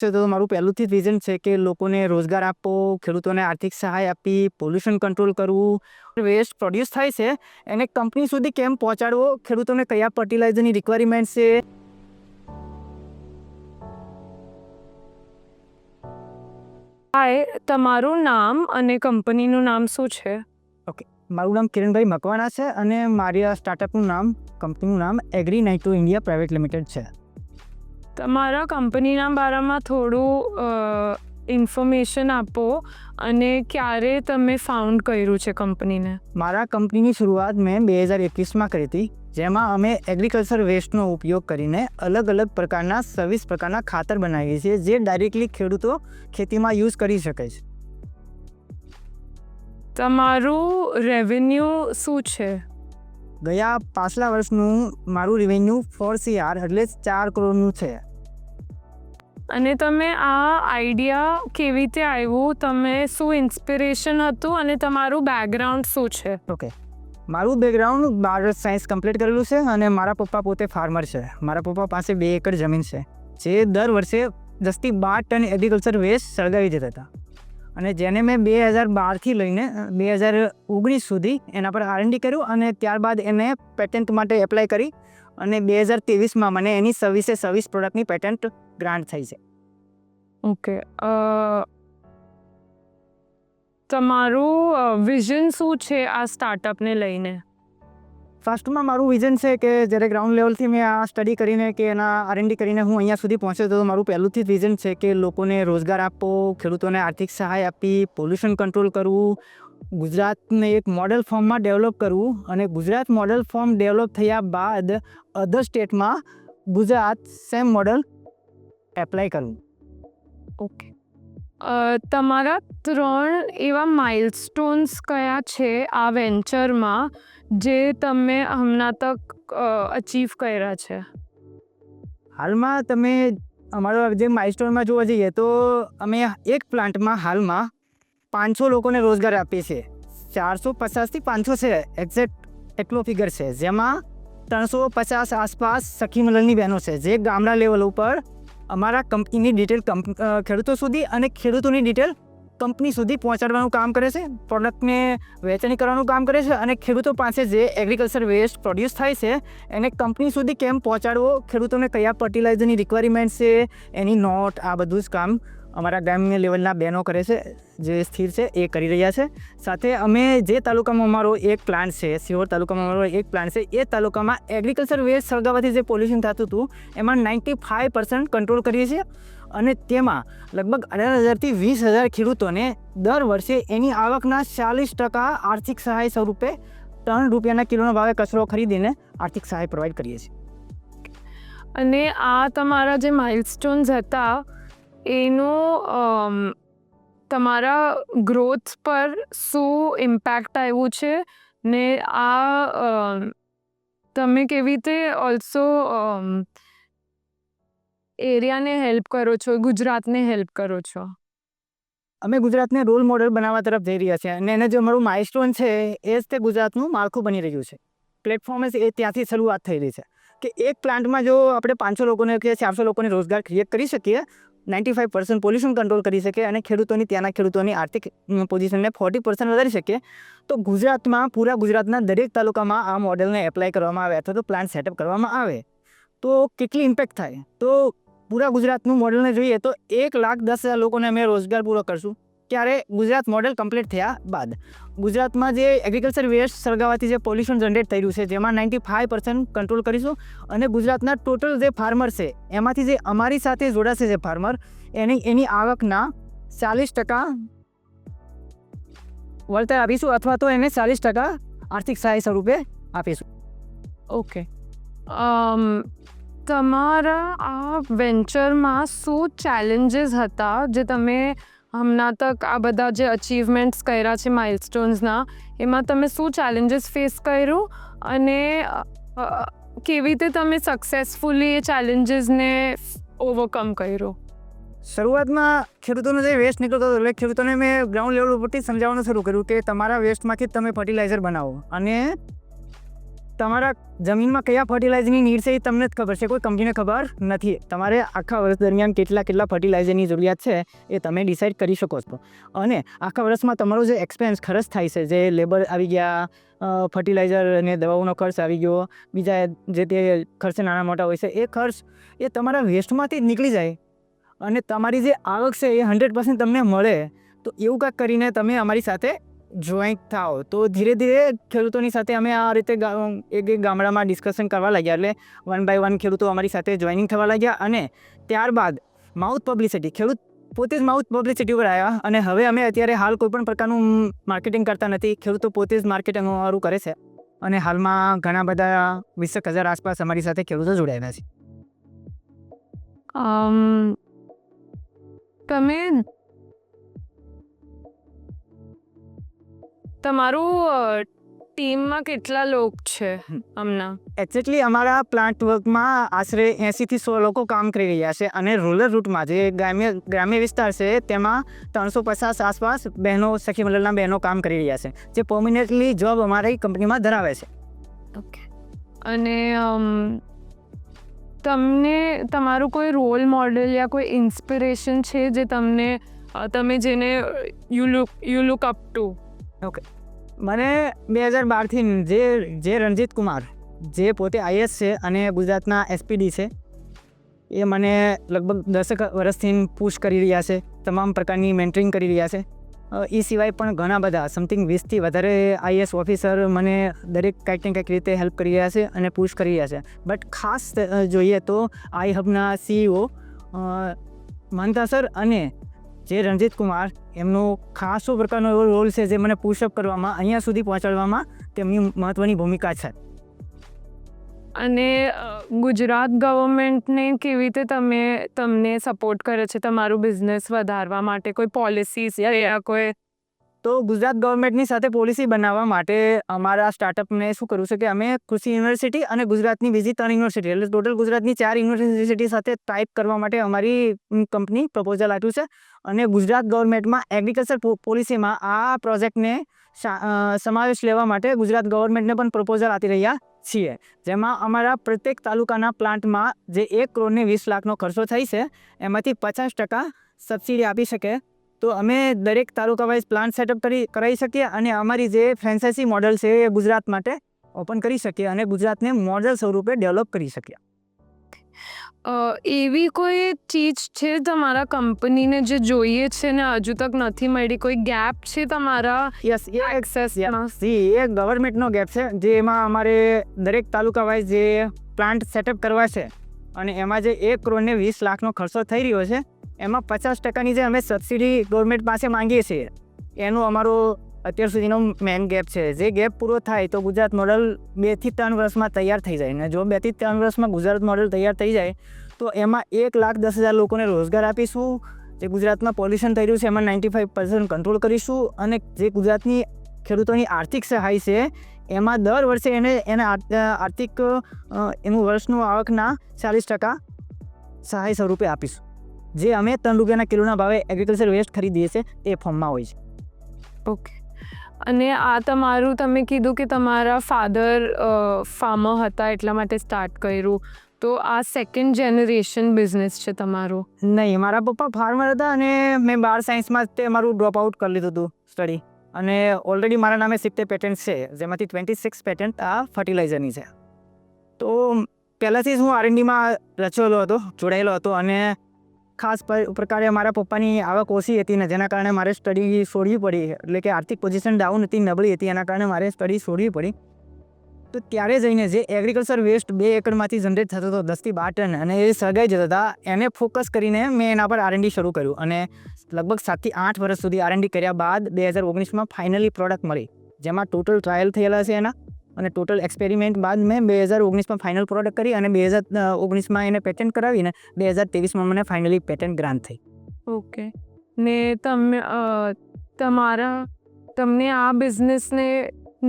તો મારું પહેલુંથી જ વિઝન છે કે લોકોને રોજગાર આપવો, ખેડૂતોને આર્થિક સહાય આપવી, પોલ્યુશન કંટ્રોલ કરવું, વેસ્ટ પ્રોડ્યુસ થાય છે એને કંપની સુધી કેમ પહોંચાડવો, ખેડૂતોને કયા ફર્ટિલાઇઝરની રિક્વાયરમેન્ટ છે. હાય, તમારું નામ અને કંપનીનું નામ શું છે? ઓકે, મારું નામ કિરણભાઈ મકવાણા છે અને મારી આ સ્ટાર્ટઅપનું નામ, કંપનીનું નામ agri nitro India private limited છે. તમારા કંપનીના બારામાં થોડું ઇન્ફોર્મેશન આપો અને ક્યારે તમે ફાઉન્ડ કર્યું છે કંપનીને? મારા કંપનીની શરૂઆત મેં 2021માં કરી હતી, જેમાં અમે એગ્રીકલ્ચર વેસ્ટનો ઉપયોગ કરીને અલગ અલગ પ્રકારના 26 પ્રકારના ખાતર બનાવીએ છીએ જે ડાયરેક્ટલી ખેડૂતો ખેતીમાં યુઝ કરી શકે છે. તમારું રેવન્યુ શું છે? ગયા પાછલા વર્ષનું મારું રેવન્યુ 4 CR એટલે 4 કરોડનું છે. અને તમે આ આઈડિયા કેવી રીતે આવ્યું? તમે શું ઇન્સ્પિરેશન હતું અને તમારું બેકગ્રાઉન્ડ શું છે? ઓકે, મારું બેકગ્રાઉન્ડ 12 સાયન્સ કમ્પ્લીટ કરેલું છે અને મારા પપ્પા પોતે ફાર્મર છે. મારા પપ્પા પાસે 2 એકર જમીન છે જે દર વર્ષે 10 થી 12 ટન એગ્રીકલ્ચર વેસ્ટ સળગાવી જતા હતા અને જેને મેં 2012થી લઈને 2019 સુધી એના પર R&D કર્યું અને ત્યારબાદ એને પેટન્ટ માટે એપ્લાય કરી અને 2023માં મને એની 26 પ્રોડક્ટની પેટન્ટ ગ્રાન્ટ થઈ છે. ઓકે, તમારું વિઝન શું છે આ સ્ટાર્ટઅપને લઈને? ફર્સ્ટમાં મારું વિઝન છે કે જ્યારે ગ્રાઉન્ડ લેવલથી મેં આ સ્ટડી કરીને કે એના R&D કરીને હું અહીંયા સુધી પહોંચ્યો તો મારું પહેલુંથી જ વિઝન છે કે લોકોને રોજગાર આપવો, ખેડૂતોને આર્થિક સહાય આપવી, પોલ્યુશન કંટ્રોલ કરવું, ગુજરાતને એક મોડેલ ફોર્મમાં ડેવલપ કરવું અને ગુજરાત મોડેલ ફોર્મ ડેવલપ થયા બાદ અધર સ્ટેટમાં ગુજરાત સેમ મોડેલ એપ્લાય કરવું. ઓકે, તમારા 3 એવા માઇલસ્ટોન્સ કયા છે આ વેન્ચરમાં જે તમે હમણાં તક અચીવ કર્યા છે? હાલમાં તમે અમારો જે માઇલસ્ટોનમાં જોવા જઈએ તો અમે એક પ્લાન્ટમાં હાલમાં 500 લોકોને રોજગાર આપીએ છીએ. 450થી 500 છે એક્ઝેક્ટ એટલો ફિગર છે, જેમાં 350 આસપાસ સખી મંડળની બહેનો છે જે ગામડા લેવલ ઉપર અમારા કંપનીની ડિટેલ ખેડૂતો સુધી અને ખેડૂતોની ડિટેલ કંપની સુધી પહોંચાડવાનું કામ કરે છે, પ્રોડક્ટને વેચાણ કરવાનું કામ કરે છે અને ખેડૂતો પાસે જે એગ્રીકલ્ચર વેસ્ટ પ્રોડ્યુસ થાય છે એને કંપની સુધી કેમ પહોંચાડવો, ખેડૂતોને કયા ફર્ટિલાઇઝરની રિક્વાયરમેન્ટ છે એની નોટ, આ બધું જ કામ અમારા ગ્રામ્ય લેવલના બહેનો કરે છે જે સ્થિર છે એ કરી રહ્યા છે. સાથે અમે જે તાલુકામાં અમારો એક પ્લાન્ટ છે, સિહોર તાલુકામાં અમારો એક પ્લાન્ટ છે, એ તાલુકામાં એગ્રીકલ્ચર વેસ્ટ સળગાવવાથી જે પોલ્યુશન થતું હતું એમાં 95% કંટ્રોલ કરીએ છીએ અને તેમાં લગભગ 18,000થી 20,000 ખેડૂતોને દર વર્ષે એની આવકના 40% આર્થિક સહાય સ્વરૂપે ₹3 કિલોના ભાવે કચરો ખરીદીને આર્થિક સહાય પ્રોવાઈડ કરીએ છીએ. અને આ તમારા જે માઇલસ્ટોન્સ હતા એનો તમારા ગ્રોથ પર શું ઇમ્પેક્ટ આવ્યું છે ને આ તમે કેવી રીતે ઓલ્સો એરિયાને હેલ્પ કરો છો, ગુજરાતને હેલ્પ કરો છો? અમે ગુજરાતને રોલ મોડેલ બનાવવા તરફ જઈ રહ્યા છીએ અને એને જે અમારું માઇલસ્ટોન છે એ જ તે ગુજરાતનું માળખું બની રહ્યું છે. પ્લેટફોર્મ એ ત્યાંથી શરૂઆત થઈ રહી છે કે એક પ્લાન્ટમાં જો આપણે 500 લોકોને કે 400 લોકોને રોજગાર ક્રિએટ કરી શકીએ, 95% પોલ્યુશન કંટ્રોલ કરી શકીએ અને ત્યાંના ખેડૂતોની આર્થિક પોઝિશનને 40% વધારી શકીએ, તો ગુજરાતમાં પૂરા ગુજરાતના દરેક તાલુકામાં આ મોડેલને એપ્લાય કરવામાં આવે અથવા તો પ્લાન્ટ સેટઅપ કરવામાં આવે તો કેટલી ઇમ્પેક્ટ થાય. તો પૂરા ગુજરાતનું મોડેલને જોઈએ તો 1,10,000 લોકોને અમે રોજગાર પૂરો કરશું. ત્યારે ગુજરાત મોડેલ કમ્પ્લીટ થયા બાદ ગુજરાતમાં જે એગ્રીકલ્ચર વેસ્ટ સળગાવવાથી જે પોલ્યુશન જનરેટ થઈ રહ્યું છે જેમાં 95% કંટ્રોલ કરીશું અને ગુજરાતના ટોટલ જે ફાર્મર છે એમાંથી જે અમારી સાથે જોડાશે જે ફાર્મર એની આવકના 40% વળતર આપીશું અથવા તો એને 40% આર્થિક સહાય સ્વરૂપે આપીશું. ઓકે, તમારા આ વેન્ચરમાં શું ચેલેન્જીસ હતા જે તમે હમણાં તક આ બધા જે અચીવમેન્ટ્સ કર્યા છે માઇલસ્ટોન્સના, એમાં તમે શું ચેલેન્જીસ ફેસ કર્યું અને કેવી રીતે તમે સક્સેસફુલી એ ચેલેન્જીસને ઓવરકમ કર્યો? શરૂઆતમાં ખેડૂતોનો જે વેસ્ટ નીકળતો હતો એટલે ખેડૂતોને મેં ગ્રાઉન્ડ લેવલ ઉપરથી સમજાવવાનું શરૂ કર્યું કે તમારા વેસ્ટમાંથી જ તમે ફર્ટિલાઇઝર બનાવો અને તમારા જમીનમાં કયા ફર્ટિલાઇઝરની નીડ છે એ તમને જ ખબર છે, કોઈ કંપનીને ખબર નથી. તમારે આખા વર્ષ દરમિયાન કેટલા ફર્ટિલાઇઝરની જરૂરિયાત છે એ તમે ડિસાઇડ કરી શકો છો. અને આખા વર્ષમાં તમારો જે એક્સપેન્સ ખર્ચ થાય છે, જે લેબર આવી ગયા, ફર્ટિલાઇઝર અને દવાઓનો ખર્ચ આવી ગયો, બીજા જે તે ખર્ચ નાના મોટા હોય છે, એ ખર્ચ એ તમારા વેસ્ટમાંથી જ નીકળી જાય અને તમારી જે આવક છે એ 100% તમને મળે. તો એવું કાંઈક કરીને તમે અમારી સાથે જોઈન્ટ થાઓ. તો ધીરે ધીરે ખેડૂતોની સાથે અમે આ રીતે એક ગામડામાં ડિસ્કશન કરવા લાગ્યા. એટલે 1 by 1 ખેડૂતો અમારી સાથે જોઈનિંગ થવા લાગ્યા અને ત્યારબાદ માઉથ પબ્લિસિટી, ખેડૂત પોતે જ માઉથ પબ્લિસિટી ઉપર આવ્યા. અને હવે અમે અત્યારે હાલ કોઈપણ પ્રકારનું માર્કેટિંગ કરતા નથી, ખેડૂતો પોતે જ માર્કેટિંગ અમારું કરે છે. અને હાલમાં ઘણા બધા 20,000 આસપાસ અમારી સાથે ખેડૂતો જોડાયેલા છે. તમે તમારું ટીમમાં કેટલા લોકો છે હમણાં? એક્ઝેક્ટલી અમારા પ્લાન્ટ વર્કમાં આશરે 80 થી 100 લોકો કામ કરી રહ્યા છે. અને રૂરલ રૂટમાં જે ગ્રામ્ય વિસ્તાર છે તેમાં 350 આસપાસ બહેનો, સખી મંડળના બહેનો કામ કરી રહ્યા છે, જે પરમિનન્ટલી જોબ અમારી કંપનીમાં ધરાવે છે. ઓકે. અને તમને તમારું કોઈ રોલ મોડેલ યા કોઈ ઇન્સ્પિરેશન છે જે તમે જેને you look up to? Okay, મને 2012થી જે રણજીત કુમાર, જે પોતે IAS છે અને ગુજરાતના SPD છે, એ મને લગભગ 10 વર્ષથી પુશ કરી રહ્યા છે, તમામ પ્રકારની મેન્ટરિંગ કરી રહ્યા છે. એ સિવાય પણ ઘણા બધા સમથિંગ 20થી વધારે IAS ઓફિસર મને દરેક કંઈક ને કંઈક રીતે હેલ્પ કરી રહ્યા છે અને પુશ કરી રહ્યા છે. બટ ખાસ જોઈએ તો આઈ હબના CEO મહંતા સર અને જે રણજીત કુમાર, એમનો ખાસો પ્રકારનો એવો રોલ છે જે મને પુશઅપ કરવામાં, અહીંયા સુધી પહોંચાડવામાં તેમની મહત્ત્વની ભૂમિકા છે. અને ગુજરાત ગવર્મેન્ટને કેવી રીતે તમને સપોર્ટ કરે છે તમારું બિઝનેસ વધારવા માટે? કોઈ પોલિસીસ યા કોઈ? તો ગુજરાત ગવર્મેન્ટની સાથે પોલિસી બનાવવા માટે અમારા સ્ટાર્ટઅપને શું કરવું છે કે અમે કૃષિ યુનિવર્સિટી અને ગુજરાતની બીજી 3 યુનિવર્સિટી, એટલે ટોટલ ગુજરાતની 4 યુનિવર્સિટી સાથે ટાઈપ કરવા માટે અમારી કંપની પ્રપોઝલ આપ્યું છે. અને ગુજરાત ગવર્મેન્ટમાં એગ્રીકલ્ચર પોલિસીમાં આ પ્રોજેક્ટને સમાવેશ લેવા માટે ગુજરાત ગવર્મેન્ટને પણ પ્રપોઝલ આપી રહ્યા છીએ, જેમાં અમારા પ્રત્યેક તાલુકાના પ્લાન્ટમાં જે 1 કરોડ ને 20 લાખનો ખર્ચો થાય છે એમાંથી 50% સબસિડી આપી શકે. તો અમે દરેક તાલુકા વાઇઝ પ્લાન્ટ સેટઅપ કરાવી શકીએ અને અમારી જે ફ્રેન્ચાઇઝી મોડલ છે એ ગુજરાત માટે ઓપન કરી શકીએ અને ગુજરાતને મોડલ સ્વરૂપે ડેવલપ કરી શકીએ. એવી કોઈ ચીજ છે તમારા કંપનીને જે જોઈએ છે ને હજુ તક નથી મળી? કોઈ ગેપ છે તમારા? યસ, એ એ ગવર્મેન્ટનો ગેપ છે, જેમાં અમારે દરેક તાલુકા વાઇઝ જે પ્લાન્ટ સેટઅપ કરવા છે અને એમાં જે 1 કરોડ ને 20 લાખનો ખર્ચો થઈ રહ્યો છે એમાં 50%ની જે અમે સબસિડી ગવર્મેન્ટ પાસે માંગીએ છીએ, એનો અમારો અત્યાર સુધીનો મેઇન ગેપ છે. જે ગેપ પૂરો થાય તો ગુજરાત મોડલ 2 થી 3 વર્ષમાં તૈયાર થઈ જાય. અને જો 2 થી 3 વર્ષમાં ગુજરાત મોડલ તૈયાર થઈ જાય તો એમાં 1,10,000 લોકોને રોજગાર આપીશું. જે ગુજરાતમાં પોલ્યુશન થઈ રહ્યું છે એમાં 95% કંટ્રોલ કરીશું. અને જે ગુજરાતની ખેડૂતોની આર્થિક સહાય છે એમાં દર વર્ષે એને આર્થિક એનું વર્ષનું આવકના 40% સહાય સ્વરૂપે આપીશું, જે અમે 3 રૂપિયાના કિલોના ભાવે એગ્રીકલ્ચર વેસ્ટ ખરીદીએ છીએ એ ફોર્મમાં હોય છે. ઓકે. અને આ તમારું, તમે કીધું કે તમારા ફાધર ફાર્મર હતા એટલા માટે સ્ટાર્ટ કર્યું, તો આ 2nd જનરેશન બિઝનેસ છે તમારો? નહીં, મારા પપ્પા ફાર્મર હતા અને મેં 12 સાયન્સમાં તે મારું ડ્રોપ આઉટ કરી લીધું હતું સ્ટડી. અને ઓલરેડી મારા નામે 70 પેટન્ટ છે, જેમાંથી 26 પેટન્ટ આ ફર્ટિલાઇઝરની છે. તો પહેલાંથી જ હું R&Dમાં રચેલો હતો, જોડાયેલો હતો. અને ખાસ પ્રકારે મારા પપ્પાની આવક ઓછી હતી ને જેના કારણે મારે સ્ટડી છોડવી પડી. એટલે કે આર્થિક પોઝિશન ડાઉન હતી, નબળી હતી, એના કારણે મારે સ્ટડી છોડવી પડી. તો ત્યારે જઈને જે એગ્રીકલ્ચર વેસ્ટ 2 એકરમાંથી જનરેટ થતો હતો 10 થી 12 ટન, અને એ સળગાઈ જતા હતા, એને ફોકસ કરીને મેં એના પર R&D શરૂ કર્યું. અને લગભગ 7 થી 8 વર્ષ સુધી R&D કર્યા બાદ 2019માં ફાઇનલી પ્રોડક્ટ મળી, જેમાં ટોટલ ટ્રાયલ થયેલા છે એના. અને ટોટલ એક્સપેરિમેન્ટ બાદ મેં 2019માં ફાઇનલ પ્રોડક્ટ કરી અને 2019માં એને પેટન્ટ કરાવીને 2023માં મને ફાઇનલી પેટન્ટ ગ્રાન્ટ થઈ. ઓકે. ને તમને આ બિઝનેસને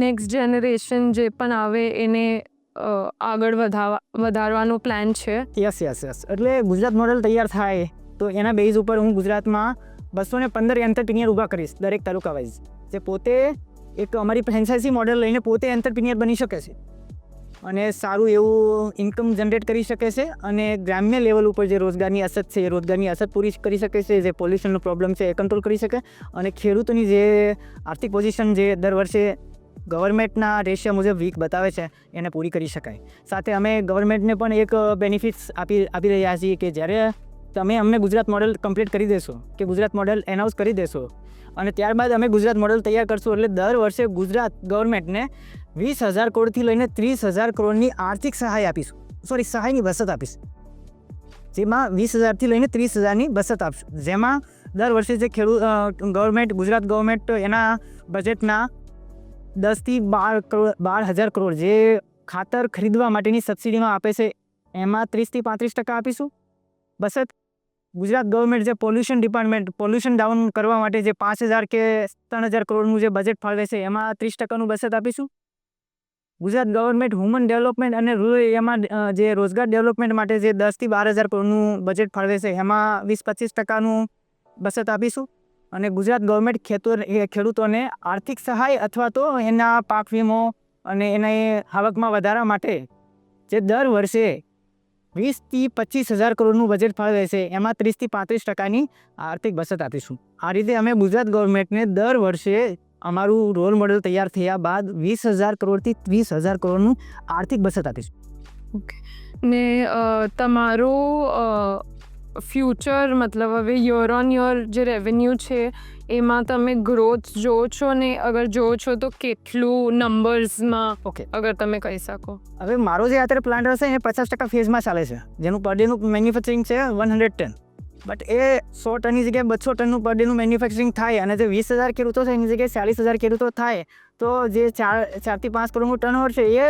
નેક્સ્ટ જનરેશન જે પણ આવે એને આગળ વધારવાનો પ્લાન છે? યસ. એટલે ગુજરાત મોડલ તૈયાર થાય તો એના બેઝ ઉપર હું ગુજરાતમાં 215 એન્ટરપ્રિન્યોર ઊભા કરીશ દરેક તાલુકા વાઇઝ, જે પોતે એક અમારી ફ્રેન્ચાઇઝી મોડલ લઈને પોતે એન્ટરપ્રિન્યોર બની શકે છે. અને સારું એવું ઇન્કમ જનરેટ કરી શકે છે અને ગ્રામ્ય લેવલ ઉપર જે રોજગારની અછત છે એ રોજગારની અછત પૂરી કરી શકે છે, જે પોલ્યુશનનો પ્રોબ્લેમ છે એ કંટ્રોલ કરી શકે અને ખેડૂતોની જે આર્થિક પોઝિશન જે દર વર્ષે ગવર્મેન્ટના રેશિયો મુજબ વીક બતાવે છે એને પૂરી કરી શકાય. સાથે અમે ગવર્મેન્ટને પણ એક બેનિફિટ્સ આપી રહ્યા છીએ કે જ્યારે તમે અમને ગુજરાત મોડેલ કમ્પ્લીટ કરી દેશો કે ગુજરાત મોડેલ એનાઉન્સ કરી દેશો અને ત્યારબાદ અમે ગુજરાત મોડેલ તૈયાર કરશું એટલે દર વર્ષે ગુજરાત ગવર્મેન્ટને 20,000 કરોડથી લઈને 30,000 કરોડની આર્થિક સહાય આપીશું, સહાયની બચત આપીશું, જેમાં 20,000થી લઈને 30,000ની બચત આપશું, જેમાં દર વર્ષે જે ગવર્મેન્ટ ગુજરાત ગવર્મેન્ટ એના બજેટના 10થી 12,000 કરોડ જે ખાતર ખરીદવા માટેની સબસિડીમાં આપે છે એમાં 30થી 35% આપીશું બચત. ગુજરાત ગવર્મેન્ટ જે પોલ્યુશન ડાઉન કરવા માટે જે 5,000 કે 3,000 કરોડનું જે બજેટ ફાળવે છે એમાં 30%નું બચત આપીશું. ગુજરાત ગવર્મેન્ટ હ્યુમન ડેવલપમેન્ટ અને રૂરલ એરિયામાં જે રોજગાર ડેવલપમેન્ટ માટે જે 10થી 12,000 કરોડનું બજેટ ફાળવે છે એમાં 20-25%નું બચત આપીશું. અને ગુજરાત ગવર્મેન્ટ ખેડૂતોને આર્થિક સહાય અથવા તો એના પાક વીમો અને એના આવકમાં વધારા માટે જે દર વર્ષે 20,000થી 25,000 કરોડનું બજેટ ફાળવે છે એમાં 30થી 35%ની આર્થિક બચત આપીશું. આ રીતે અમે ગુજરાત ગવર્મેન્ટને દર વર્ષે અમારું રોલ મોડેલ તૈયાર થયા બાદ 20,000 કરોડથી 30,000 કરોડનું આર્થિક બચત આપીશું. ઓકે. ને તમારું ફ્યુચર મતલબ હવે યર ઓન યર જે રેવન્યુ છે એમાં તમે ગ્રોથ જોવો છો ને અગર જોવો છો તો કેટલું નંબર્સમાં ઓકે, અગર તમે કહી શકો? હવે મારો જે અત્યારે પ્લાન્ટ હશે એ 50% ફેઝમાં ચાલે છે, જેનું પર ડેનું મેન્યુફેક્ચરિંગ છે 100 ટન. બટ એ 100 ટનની જગ્યાએ 200 ટનનું પર ડેનું મેન્યુફેક્ચરિંગ થાય અને જે 20,000 ખેડૂતો છે એની જગ્યાએ 40,000 ખેડૂતો થાય તો જે 4થી 5 કરોડનું ટર્નઓવર છે એ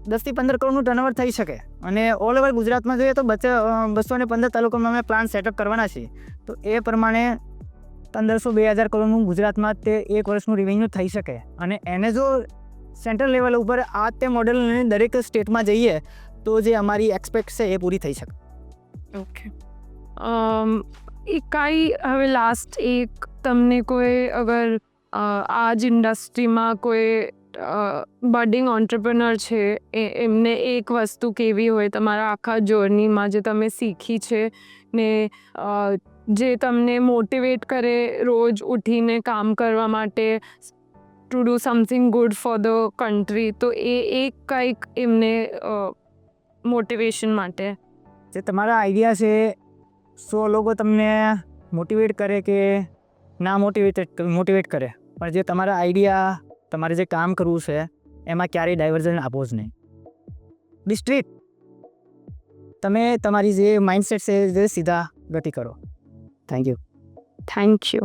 10થી 15 કરોડનું ટર્નઓવર થઈ શકે. અને ઓલ ઓવર ગુજરાતમાં જોઈએ તો 215 તાલુકામાં અમે પ્લાન્ટ સેટઅપ કરવાના છીએ, તો એ પ્રમાણે 1,500-2,000 કરોડનું ગુજરાતમાં તે એક વર્ષનું રેવન્યુ થઈ શકે. અને એને જો સેન્ટ્રલ લેવલ ઉપર આ તે મોડેલને દરેક સ્ટેટમાં જઈએ તો જે અમારી એક્સપેક્ટ છે એ પૂરી થઈ શકે. ઓકે. કાંઈ હવે લાસ્ટ એક તમને કોઈ અગર આ જ ઇન્ડસ્ટ્રીમાં કોઈ બડિંગ ઓન્ટરપ્રનર છે એમને એક વસ્તુ કેવી હોય તમારા આખા જર્નીમાં જે તમે શીખી છે ને જે તમને મોટિવેટ કરે રોજ ઉઠીને કામ કરવા માટે to do something good for the country, તો એ એક કંઈક એમને મોટિવેશન માટે? જે તમારા આઈડિયા છે 100 લોકો તમને મોટિવેટ કરે કે ના મોટિવેટ કરે, પણ જે તમારા આઈડિયા તમારે જે કામ કરવું છે એમાં ક્યારેય ડાયવર્ઝન આપો જ નહીં. બી સ્ટ્રીટ, તમે તમારી જે માઇન્ડસેટ છે જે સીધા ગતિ કરો. Thank you.